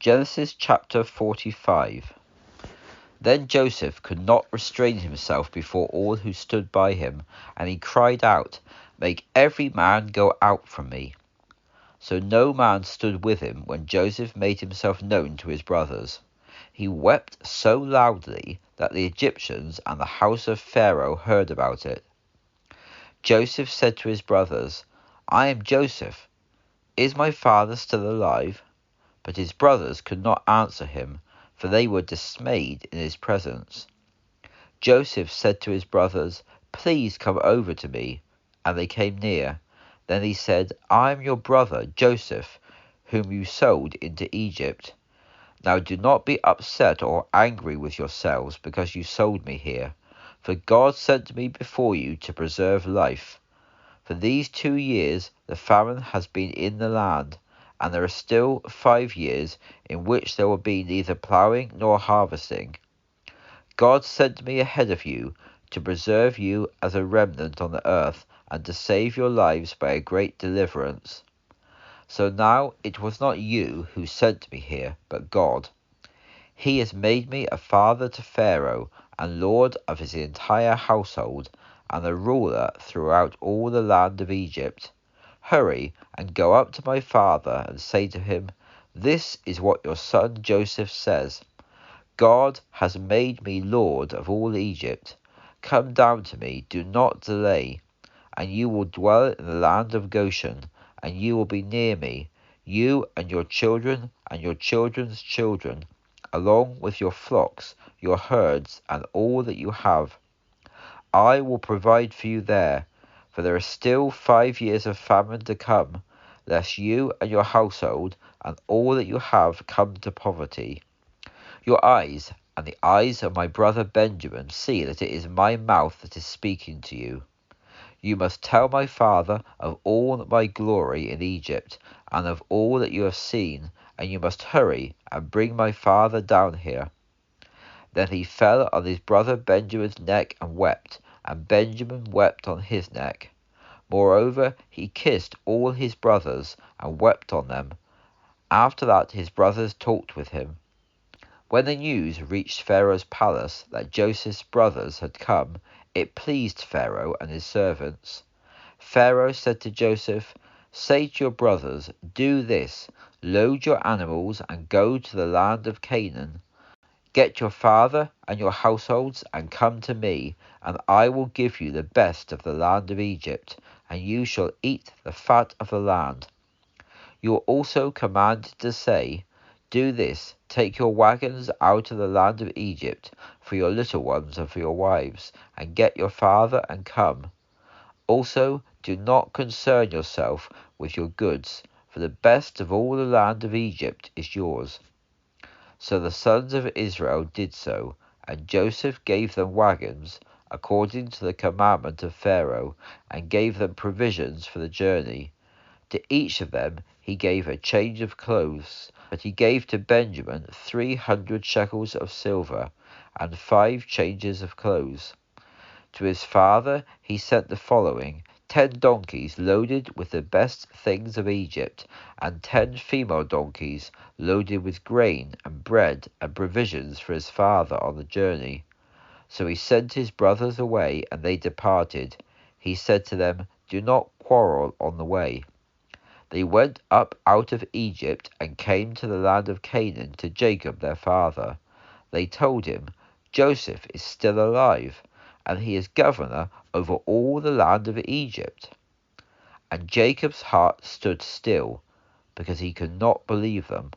Genesis chapter 45. Then Joseph could not restrain himself before all who stood by him, and he cried out, "Make every man go out from me." So no man stood with him when Joseph made himself known to his brothers. He wept so loudly that the Egyptians and the house of Pharaoh heard about it. Joseph said to his brothers, "I am Joseph. Is my father still alive?" But his brothers could not answer him, for they were dismayed in his presence. Joseph said to his brothers, "Please come over to me." And they came near. Then he said, "I am your brother Joseph, whom you sold into Egypt. Now do not be upset or angry with yourselves because you sold me here, for God sent me before you to preserve life. For these 2 years the famine has been in the land, and there are still 5 years in which there will be neither plowing nor harvesting. God sent me ahead of you to preserve you as a remnant on the earth and to save your lives by a great deliverance. So now it was not you who sent me here, but God. He has made me a father to Pharaoh and lord of his entire household and a ruler throughout all the land of Egypt. Hurry and go up to my father and say to him, 'This is what your son Joseph says. God has made me lord of all Egypt. Come down to me, do not delay, and you will dwell in the land of Goshen, and you will be near me, you and your children and your children's children, along with your flocks, your herds, and all that you have. I will provide for you there, for there are still 5 years of famine to come, lest you and your household and all that you have come to poverty. Your eyes and the eyes of my brother Benjamin see that it is my mouth that is speaking to you. You must tell my father of all my glory in Egypt and of all that you have seen, and you must hurry and bring my father down here." Then he fell on his brother Benjamin's neck and wept, and Benjamin wept on his neck. Moreover, he kissed all his brothers and wept on them. After that his brothers talked with him. When the news reached Pharaoh's palace that Joseph's brothers had come, it pleased Pharaoh and his servants. Pharaoh said to Joseph, "Say to your brothers, 'Do this, load your animals and go to the land of Canaan. Get your father and your households and come to me, and I will give you the best of the land of Egypt, and you shall eat the fat of the land.' You are also commanded to say, 'Do this, take your wagons out of the land of Egypt for your little ones and for your wives, and get your father and come.' Also, do not concern yourself with your goods, for the best of all the land of Egypt is yours." So the sons of Israel did so, and Joseph gave them wagons, according to the commandment of Pharaoh, and gave them provisions for the journey. To each of them he gave a change of clothes, but he gave to Benjamin 300 shekels of silver, and 5 changes of clothes. To his father he sent the following: 10 donkeys loaded with the best things of Egypt, and 10 female donkeys loaded with grain and bread and provisions for his father on the journey. So he sent his brothers away, and they departed. He said to them, "Do not quarrel on the way." They went up out of Egypt and came to the land of Canaan to Jacob their father. They told him, "Joseph is still alive, and he is governor over all the land of Egypt." And Jacob's heart stood still, because he could not believe them.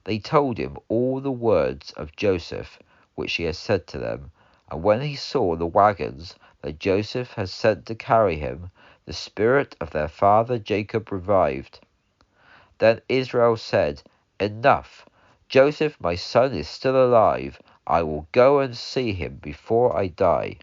They told him all the words of Joseph, which he had said to them. And when he saw the wagons that Joseph had sent to carry him, the spirit of their father Jacob revived. Then Israel said, "Enough! Joseph my son is still alive. I will go and see him before I die."